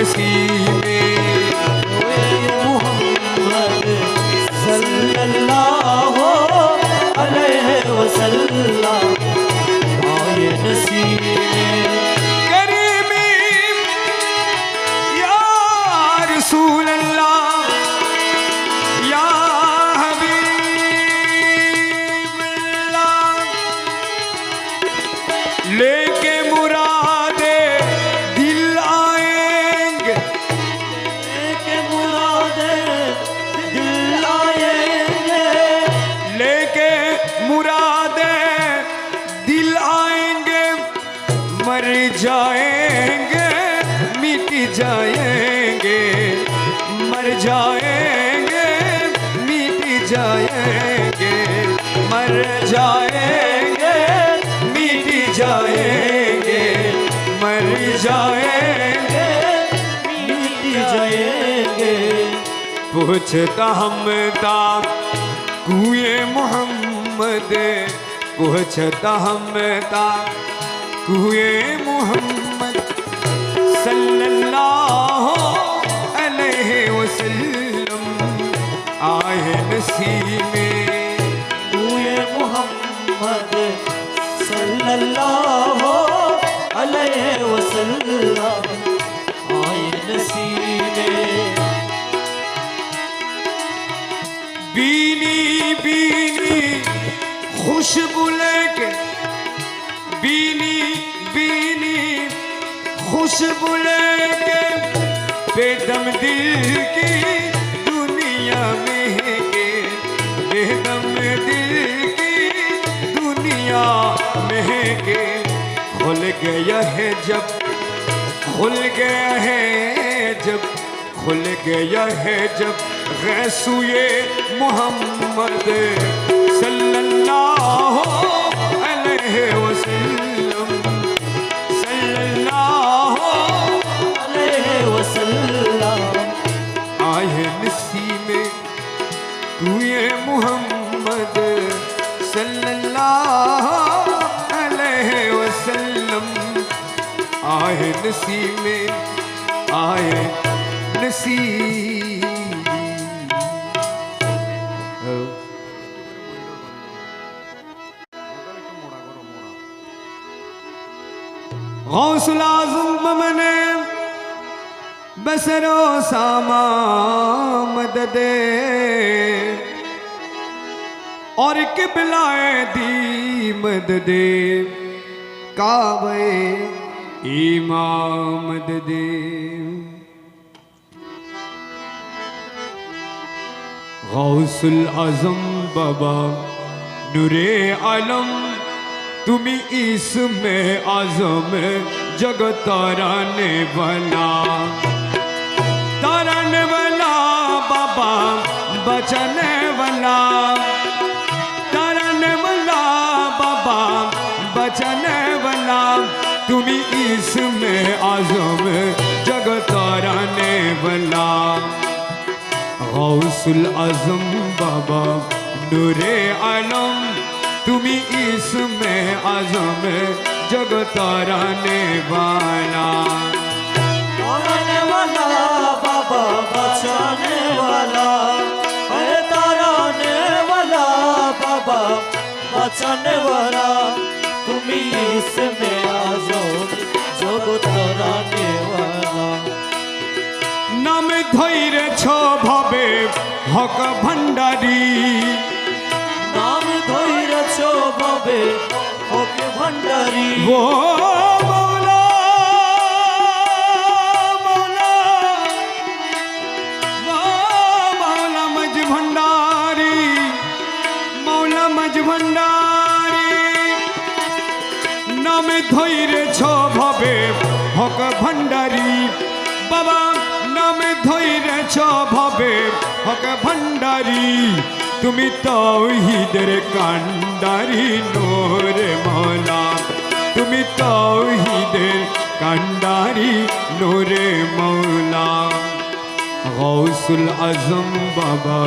नसीबे मोहम्मद सल्लल्लाहु अलैहि वसल्लम आए नसीबे करीमी या रसूल अल्लाह या हबीब अल्लाह लेके मुरादे दिल आएंगे लेके मुरादे दिल आएंगे लेके मुरादे दिल आएंगे मर जाएंगे मिट जाएंगे मर जाएंगे मिट जाएंगे मर जाएंगे मिट जाएंगे मर जाएंगे मिट जाएंगे पूछता हमता कुए मोहम्मद पूछता हमता कुए मोहम्मद सल्लल्लाहु अलैहि वसल्लम आए नसीबे हुए मोहम्मद सल्लल्लाहु अलैहि वसल्लम आए नसीबे बीनी बीनी खुशबू लेके बीनी बीनी खुशबू लेके बेदम दिल की दुनिया में के बेदम दिल की दुनिया में के खुल गया है जब खुल गया है जब खुल गया है जब गैसूए मोहम्मद सल्लल्लाहु अलैहि वसल्लम सल्लल्लाहु अलैहि वसल्लम आए नसीबे कुए मोहम्मद सल्लल्लाहु अलैहि वसल्लम आए नसीबे आए नसीब गौसुल आज़म मने बसरो सामा मददे और किबलाए दी मददे काबे इमाम मददे गौसुल आज़म बाबा नूरे आलम तुमी इसमें आज़म जगत ताराने वाला बाबा बचने वाला ताराने वाला बाबा बचने वाला तुमी इसमें आज़म जगत ताराने वाला गौसुल आज़म बाबा नूरे आलम तुमी इसमें आज़म जगत ताराने वाला बाबा बचाने वाला अरे ताराने वाला बाबा बचाने वाला तुम्ही इसमें आज़म जगत ताराने वाला नाम धैर्य छो भवे हक भंडारी नाम धैर्य छो भवे हक भंडारी वो मौला मौला मौला मज भंडारी मौला मज भंडारी नाम धैर्य छो भवे हक भंडारी बाबा नाम धैर्य छो भवे हक भंडारी तुमी तौहीदेर कांडारी नूरे मौला तुमी तौहीदेर कांडारी नूरे मौला गौसुल आज़म बाबा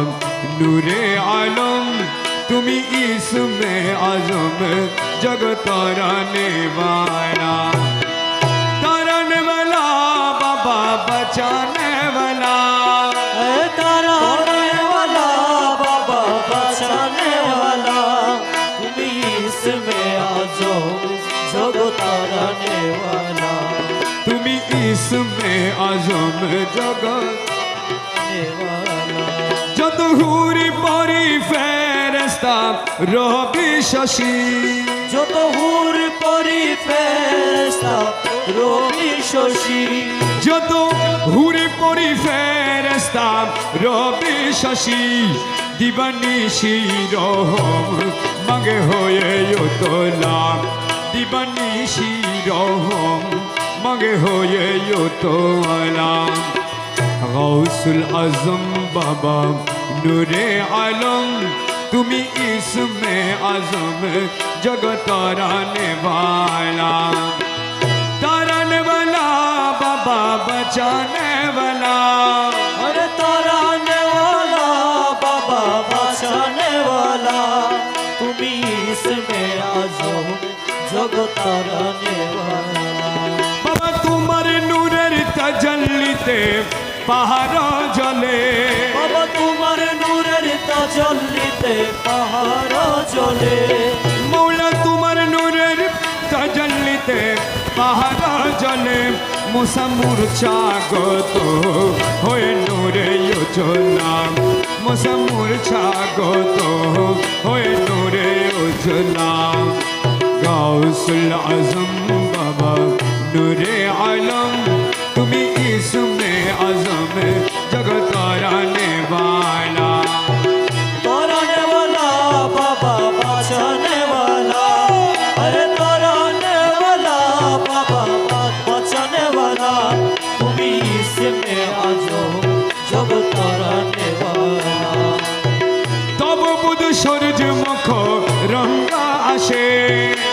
नूरे आलम तुमी इसमें आज़म जगत ताराने वाला बाबा बचाने वाला तराने वाला बाबा बचाने वाला तुम इसमें आजो जगो ताराने वाला तुम इसमें आजम जगत वाला যত হুরি পরি ফেরেস্তা রবি শশী যত হুর পরি ফেরেশতা রবি শশী যত হুরি পরি ফেরেস্তা রবি শশী দিবানিশি রহম মাগে হয়ে তোলা দিবানিশি রহম মাগে হয়ে তোলা গৌসুল আজম বাবা নূরে আলম তুমি ইসমে আজম জগত তারানে वाला बाबा बचाने वाला अरे तराने वाला बाबा बचाने वाला तुम इसमें आजो जगो ताराने वाला बाबा तुम्हार नूरेर तजल्लीते পাহাড় জলে বাবা তোমার নূরের তাজাল্লিতে পাহাড় জ্বলে মৌলা তোমার নূরের তাজাল্লিতে পাহাড় জলে মুসা মূর্ছা গত হয়ে নূরে উজ্জ্বলা মুসা মূর্ছা গত হয়ে নূরে উজ্জ্বলা গাউসুল আজম বাবা নূরে আলম তুমি इसमें आजम जगत ताराने वाला बाबा बचाने वाला अरे तराने वाला बाबा बचाने वाला तुम इसमें आजो जग तराने वाला तब बुध सूरज मुख रंगा आशे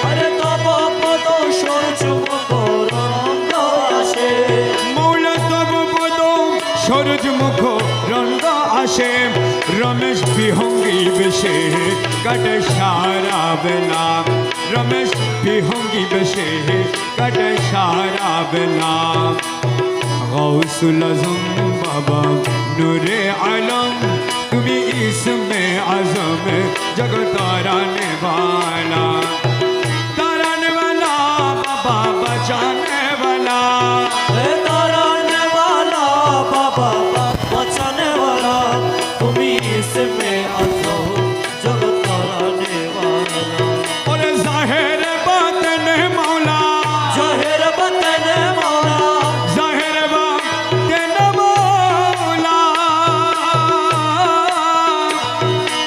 अरे तब पद सूरज मुख रंग आशे সরজ মুখ রঙ্গ আসে রমেশ বিহঙ্গি বেশে কাটে সারা বেলা রমেশ বিহঙ্গি বেশে কাটে সারা বেলা গৌসুল আজম বাবা নূরে আলম তুমি ইসমে আজম জগত তারানে वाला बाबा बचाने वाला तराने वाला बाबा बचाने वाला तुम इसमें आजो जग तराने वाला और जाहिर बातन मौला जाहिर बतन मौला जाहिर बातन मौला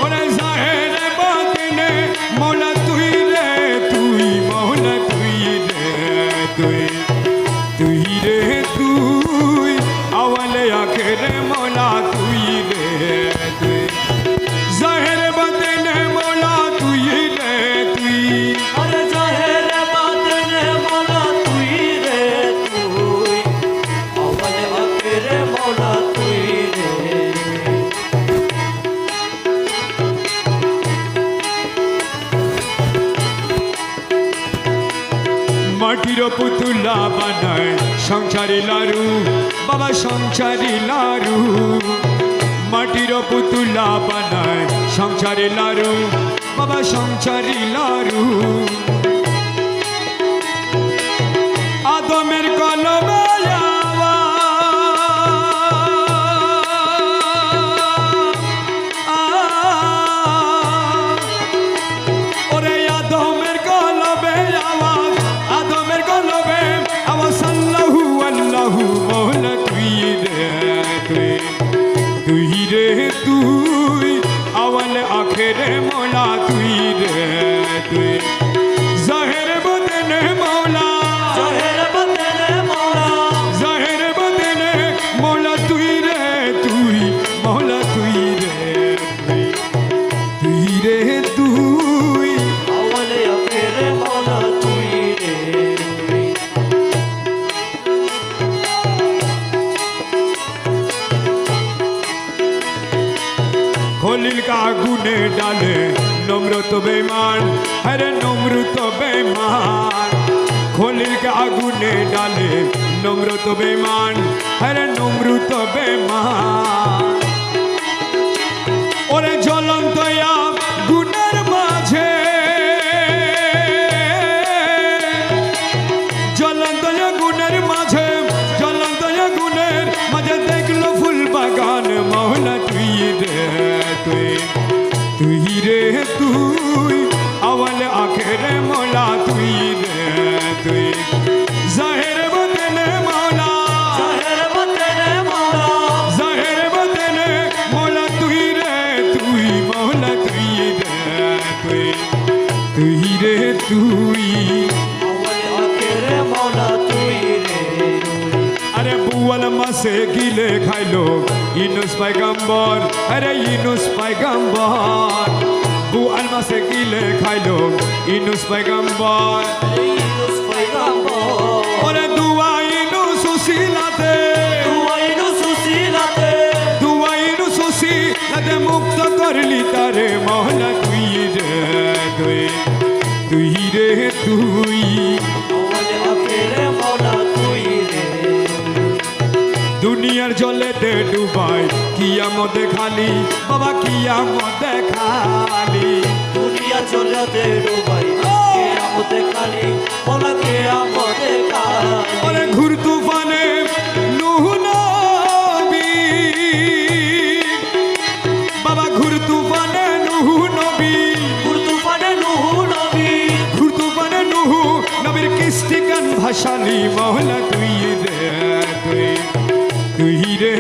और जाहिर बातन मौला तुई रे तुई मौला तुई रे तुई अवल आखिर मौला तुई रे तुई जाहिर बातन मौला तुई रे तुई अरे जाहिर बतन मौला तुई रे तुई अवल आखिर मौला तुई रे মাটির পুতুলা বানায় সংসারি লারু বাবা সংসারি লারু মাটির পুতুলা বানায় সংসারি লারু বাবা সংসারি লারু আদমের কলমে ওরে আদমের কলবে আওয়াজ আদমের কলবে আওয়াজ আল্লাহু আল্লাহু মৌলা তুই রে তুই আওয়াল আখেরে মৌলা তুই রে তুই জাহের বদনে মৌলা जाहिर बतन मौला জাহের বদনে মৌলা তুই রে তুই মৌলা তুই রে তুই अवल आखिर मौला तुई रे तुई খলিল কা আগুনে ডালে নম্র তো বেমান হরে নম্র তো বেমান খলিল কা আগুনে ডালে নম্র তো বেমান হরে নম্র তুই আউয়াল আখের মৌলা তুই রে তুই আরে বুয়াল মাসে গিলে খাইলো ইনুস পয়গম্বর আরে ইনুস পয়গম্বর বুয়াল মাসে গিলে খাইলো ইনুস পয়গম্বর ইউনুস পয়গম্বর ওরে দুয়া ইনুস উসিলাতে দুয়া ইনুস উসিলাতে মুক্ত করলি তারে মহলা তুই রে তুই তুই রে তুই দুনিয়ার জলেতে ডুবাই কিয়ামতে খালি বাবা কিয়ামতে খালি দুনিয়া চলতে ডুবাই কিয়ামতে খালি বলা কিয়ামতে খালি ওরে ঘুর তুফানে নূহ নবী বাবা ঘুর তুফানে নূহ নবী তুফানে নূহ নবী ঘুর তুফানে নূহ নবীর কিস্তি গান ভাসালি মহলা তুই রে তুই তুই রে